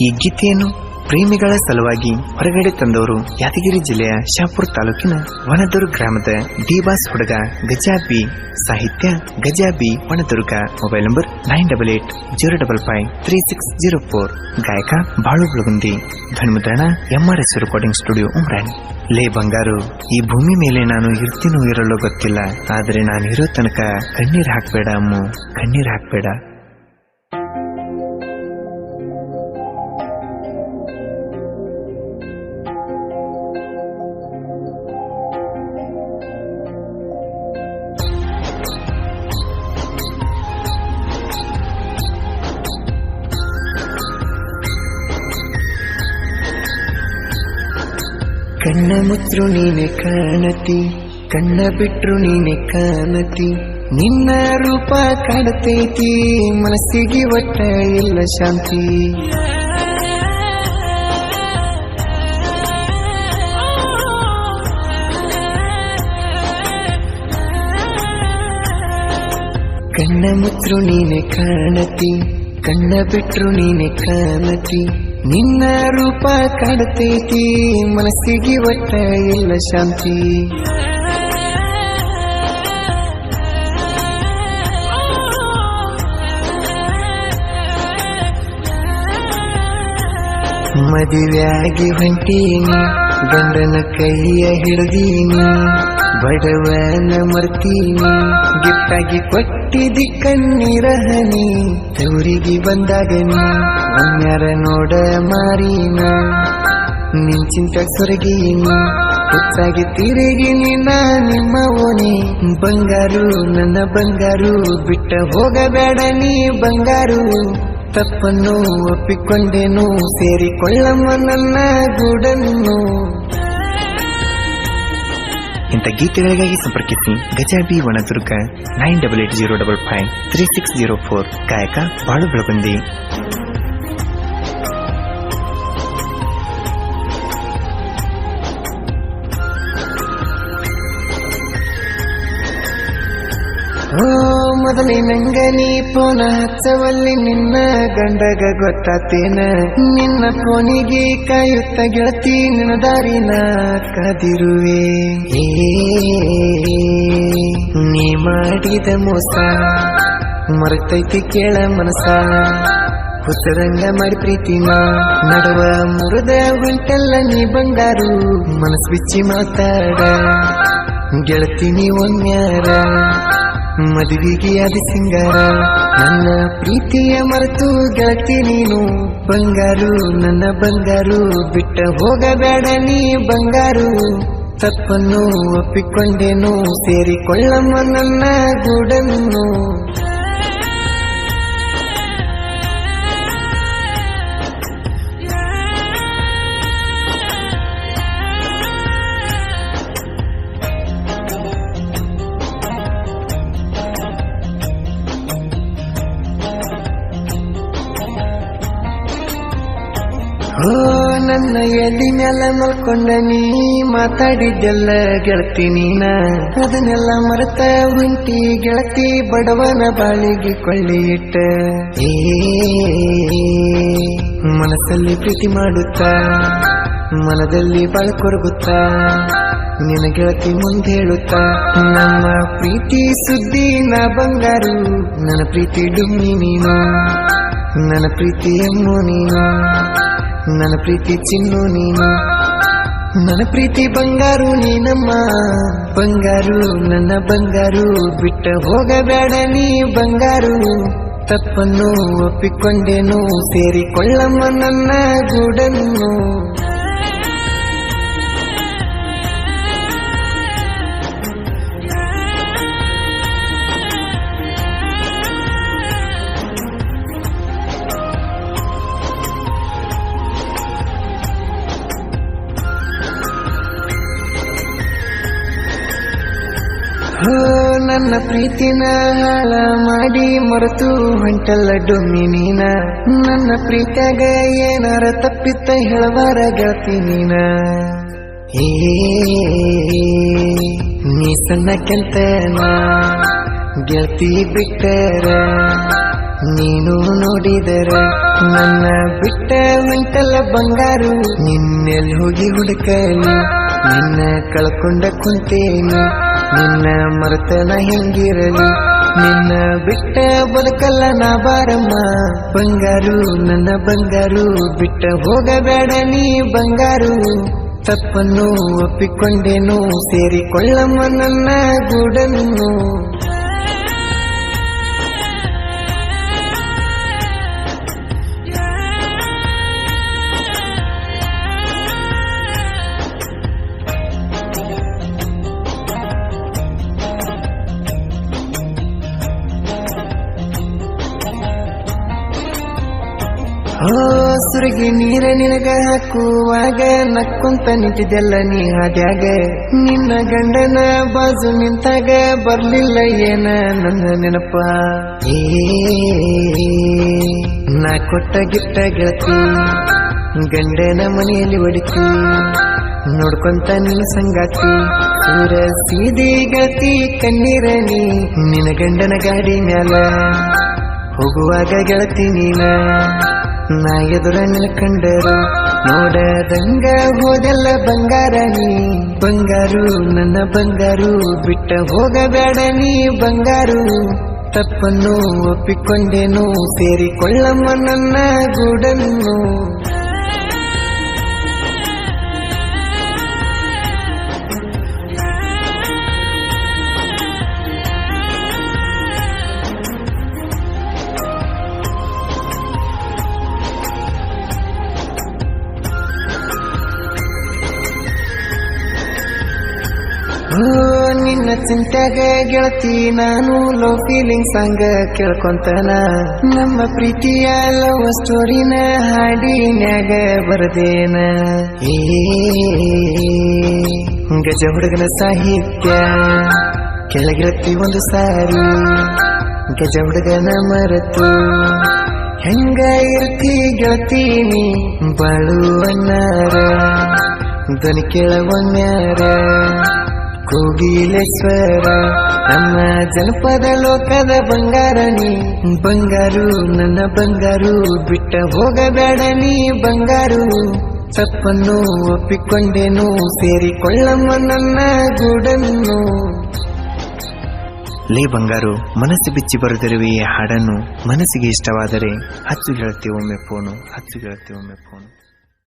ಈ ಗೀತೆಯನ್ನು ಪ್ರೇಮಿಗಳ ಸಲುವಾಗಿ ಹೊರಗಡೆ ತಂದವರು ಯಾದಗಿರಿ ಜಿಲ್ಲೆಯ ಶಾಪುರ್ ತಾಲೂಕಿನ ವನದುರ್ಗ ಗ್ರಾಮದ ಡಿಬಾಸ್ ಹುಡುಗ ಗಜಾಬಿ. ಸಾಹಿತ್ಯ ಗಜಾಬಿ ವನದುರ್ಗ. Mobile number 9880553604. ಗಾಯಕ ಬಾಳು ಬೆಳಗುಂದಿ. ಧ್ವನಿಮುದ್ರಣ MRS ರೆಕಾರ್ಡಿಂಗ್ ಸ್ಟುಡಿಯೋ ಉಮ್ರಾಣಿ. ಲೇ ಬಂಗಾರು, ಈ ಭೂಮಿ ಮೇಲೆ ನಾನು ಇರ್ತೀನೋ ಇರಲು ಗೊತ್ತಿಲ್ಲ, ಆದ್ರೆ ನಾನು ಇರೋ ತನಕ ಕಣ್ಣೀರ್ ಹಾಕ್ಬೇಡ ಅಮ್ಮು, ಕಣ್ಣೀರ್ ಹಾಕ್ಬೇಡ. ಕಣ್ಣ ಮುತ್ರು ನೀನೆ ಕಾಣತಿ, ಕಣ್ಣ ಬಿಟ್ರು ನೀನೆ ಕಾಣತಿ, ನಿನ್ನ ರೂಪ ಕಾಡತೈತಿ, ಮನಸ್ಸಿಗೆ ಒಟ್ಟ ಇಲ್ಲ ಶಾಂತಿ. ಕಣ್ಣ ಮುತ್ರು ನೀನೆ ಕಾಣತಿ, ಕಣ್ಣ ಬಿಟ್ರು ನೀನೆ ಕಾಣತಿ, ನಿನ್ನ ರೂಪ ಕಾಡತೈತಿ, ಮನಸ್ಸಿಗೆ ಒಟ್ಟ ಇಲ್ಲ ಶಾಂತಿ. ಮದುವೆಯಾಗಿ ಹೊಂಟೀನಿ, ಗಂಡನ ಕೈಯ ಹಿಡ್ದೀನಿ, ಬಡವನ ಮರ್ತೀನಿ, ಗಿಫ್ಟಾಗಿ ಕೊಟ್ಟಿದ್ದಿ ಕಣ್ಣೀರ ಹನಿ, ತವರಿಗೆ ಬಂದಾಗ ನೀ ಅನ್ಯಾರ ನೋಡ ಮಾರೀನ, ನಿನ್ ಚಿಂತೆ ಸೊರಗೀನಿ, ಹುಚ್ಚಾಗಿ ತಿರುಗಿನಿ ನಾ ನಿಮ್ಮ ಓನಿ. ಬಂಗಾರು ನನ್ನ ಬಂಗಾರು, ಬಿಟ್ಟ ಹೋಗಬೇಡ ನೀ ಬಂಗಾರು, ತಪ್ಪನ್ನು ಒಪ್ಪಿಕೊಂಡೇನು, ಸೇರಿಕೊಳ್ಳಮ್ಮ ನನ್ನ ಗೂಡನ್ನು. ಇಂಥ ಗೀತೆಗಳಿಗಾಗಿ ಸಂಪರ್ಕಿಸಿ ಗಜಾಬಿ ವನದುರ್ಗ 9880553604. ಗಾಯಕ ಬಾಳು ಬೆಳಗುಂದಿ. ಮೊದಲಿನಂಗ ನೀ ಫೋನ ಹಚ್ಚವಲ್ಲಿ ನಿನ್ನ ಗಂಡಗ ಗೊತ್ತಾತೇನ, ನಿನ್ನ ಫೋನಿಗೆ ಕಾಯುತ್ತ ಗೆಳತಿ ನಿನ್ನ ದಾರಿನ ಕಾದಿರುವೆ. ನೀ ಮಾಡಿದ ಮೋಸ ಮರೆತೈತಿ ಕೇಳ ಮನಸ, ಹುಸರಂಗ ಮಾಡಿ ಪ್ರೀತಿನ ನಡುವ ಮುರಿದ ಹೊಂಟಲ್ಲ ನೀ ಬಂಗಾರು, ಮನಸ್ ಬಿಚ್ಚಿ ಮಾತಾಡ ಗೆಳತಿ ನೀ ಒನ್ಯಾರ, ಮದುವೆಗೆ ಅದಿ ಸಿಂಗಾರ, ನನ್ನ ಪ್ರೀತಿಯ ಮರೆತು ಗೆಳತಿ ನೀನು ಬಂಗಾರು, ನನ್ನ ಬಂಗಾರು, ಬಿಟ್ಟ ಹೋಗಬೇಡ ನೀ ಬಂಗಾರು, ತಪ್ಪನ್ನು ಒಪ್ಪಿಕೊಂಡೇನು, ಸೇರಿಕೊಳ್ಳಮ್ಮ ನನ್ನ ಗೂಡನ್ನು. ನನ್ನ ಎಲ್ಲಿ ಮ್ಯಾಲ ಮಲ್ಕೊಂಡ ನೀ ಮಾತಾಡಿದ್ದೆಲ್ಲ ಗೆಳತಿ ನೀನ, ಅದನ್ನೆಲ್ಲ ಮರೆತ ಹೊಂಟಿ ಗೆಳತಿ ಬಡವನ ಬಾಳಿಗೆ ಕೊಳ್ಳಿ ಇಟ್ಟ. ಮನಸ್ಸಲ್ಲಿ ಪ್ರೀತಿ ಮಾಡುತ್ತಾ ಮನದಲ್ಲಿ ಬಾಳ ಕೊರಗುತ್ತಾ, ನಿನ್ನ ಗೆಳತಿ ಮುಂದೆ ಹೇಳುತ್ತಾ ನಮ್ಮ ಪ್ರೀತಿ ಸುದ್ದಿ ನಾ ಬಂಗಾರು, ನನ್ನ ಪ್ರೀತಿ ಡುಮ್ಮಿ ನೀನು, ನನ್ನ ಪ್ರೀತಿ ಎಮ್ಮು ನೀನು, ನನ್ನ ಪ್ರೀತಿ ಚಿನ್ನು ನೀನು, ನನ್ನ ಪ್ರೀತಿ ಬಂಗಾರು ನೀನಮ್ಮ ಬಂಗಾರು, ನನ್ನ ಬಂಗಾರು, ಬಿಟ್ಟ ಹೋಗಬೇಡ ನೀ ಬಂಗಾರು, ತಪ್ಪನ್ನು ಒಪ್ಪಿಕೊಂಡೇನು, ಸೇರಿಕೊಳ್ಳಮ್ಮ ನನ್ನ ಗೂಡನ್ನು. ನನ್ನ ಪ್ರೀತಿನ ಹಾಳ ಮಾಡಿ ಮರೆತು ಹೊಂಟಲ್ಲ ಡೊಮ್ಮಿ ನೀನ, ನನ್ನ ಪ್ರೀತಿಯಾಗ ಏನಾರ ತಪ್ಪಿತ್ತ ಹೇಳವಾರ ಗೆಳತಿ ನೀನ. ನೀ ಸಣ್ಣ ಕೆಂತನ ಗೆಳತಿ ಬಿಟ್ಟರ ನೀನು ನೋಡಿದರ ನನ್ನ ಬಿಟ್ಟ ಮೆಂಟಲ ಬಂಗಾರು ನಿನ್ನೆಲ್ಲಿ ಹೋಗಿ ಹುಡುಕಲಿ ನಿನ್ನ ಕಳ್ಕೊಂಡ ಕುಂತೇನಿ ನಿನ್ನ ಮರೆತನ ಹೆಂಗಿರಲಿ ನಿನ್ನ ಬಿಟ್ಟ ಬದುಕಲ್ಲ ನಾ ಬಾರಮ್ಮ ಬಂಗಾರು ನನ್ನ ಬಂಗಾರು ಬಿಟ್ಟ ಹೋಗಬೇಡ ನೀ ಬಂಗಾರು ತಪ್ಪನ್ನು ಒಪ್ಪಿಕೊಂಡೇನು ಸೇರಿಕೊಳ್ಳಮ್ಮ ನನ್ನ ಗೂಡನ್ನು ಸುರಗಿ ನೀರ ನಿನಗ ಹಾಕುವಾಗ ನಕ್ಕೊಂತ ನಿಂತಿದ್ದೆಲ್ಲ ನೀ ಹಾದ್ಯಾಗ ನಿನ್ನ ಗಂಡನ ಬಾಜು ನಿಂತಾಗ ಬರ್ಲಿಲ್ಲ ಏನ ನನ್ನ ನೆನಪ ನಾ ಕೊಟ್ಟ ಗಿಟ್ಟ ಗೆಳತಿ ಗಂಡನ ಮನೆಯಲ್ಲಿ ಹೊಡಿತಿ ನೋಡ್ಕೊಂತ ನಿನ್ನ ಸಂಗಾತಿ ಸೂರ ಸೀದಿ ಗೆಳತಿ ಕಣ್ಣೀರನಿ ನಿನ್ನ ಗಂಡನ ಗಾಡಿ ಮ್ಯಾಲ ಹೋಗುವಾಗ ಗೆಳತಿ ನೀನ ನಾ ಎದುರ ನಿಲ್ಕಂಡರು ನೋಡದಂಗ ಹೋದೆಲ್ಲ ಬಂಗಾರ ನೀ ಬಂಗಾರು ನನ್ನ ಬಂಗಾರು ಬಿಟ್ಟ ಹೋಗಬೇಡ ನೀ ಬಂಗಾರು ತಪ್ಪನ್ನು ಒಪ್ಪಿಕೊಂಡೇನು ಸೇರಿಕೊಳ್ಳಮ್ಮ ನನ್ನ ಗೂಡನ್ನು ನಿನ್ನ ಚಿಂತ್ಯಾಗ ಗೆಳತಿ ನಾನು ಲೋ ಫೀಲಿಂಗ್ ಸಾಂಗ್ ಕೇಳ್ಕೊಂತನ ನಮ್ಮ ಪ್ರೀತಿಯ ಲವ್ ಸ್ಟೋರಿನ ಹಾಡಿನ್ಯಾಗ ಬರದೇನ ಗಜ ಹುಡುಗನ ಸಾಹಿತ್ಯ ಕೆಳಗೆಳತಿ ಒಂದು ಸಾರಿ ಗಜ ಹುಡುಗನ ಮರೆತು ಹೆಂಗ ಇರ್ತಿ ಗೆಳತೀನಿ ಬಾಳುವನ್ನಾರ ಧ್ವನಿ ಕೇಳವನ್ಯಾರ ಕೋಗಿಲೇಶ್ವರ ನಮ್ಮ ಜನಪದ ಲೋಕದ ಬಂಗಾರ ನೀ ಬಂಗಾರು ನನ್ನ ಬಂಗಾರು ಬಿಟ್ಟ ಹೋಗಬೇಡ ನೀ ಬಂಗಾರು ತಪ್ಪನ್ನು ಒಪ್ಪಿಕೊಂಡೇನು ಸೇರಿಕೊಳ್ಳಮ್ಮ ನನ್ನ ಗೂಡನ್ನು ಲೇ ಬಂಗಾರು ಮನಸ್ಸು ಬಿಚ್ಚಿ ಬರೆದಿರುವ ಈ ಹಾಡನ್ನು ಮನಸ್ಸಿಗೆ ಇಷ್ಟವಾದರೆ ಹಚ್ಚು ಗೆಳತಿ ಒಮ್ಮೆ ಫೋನು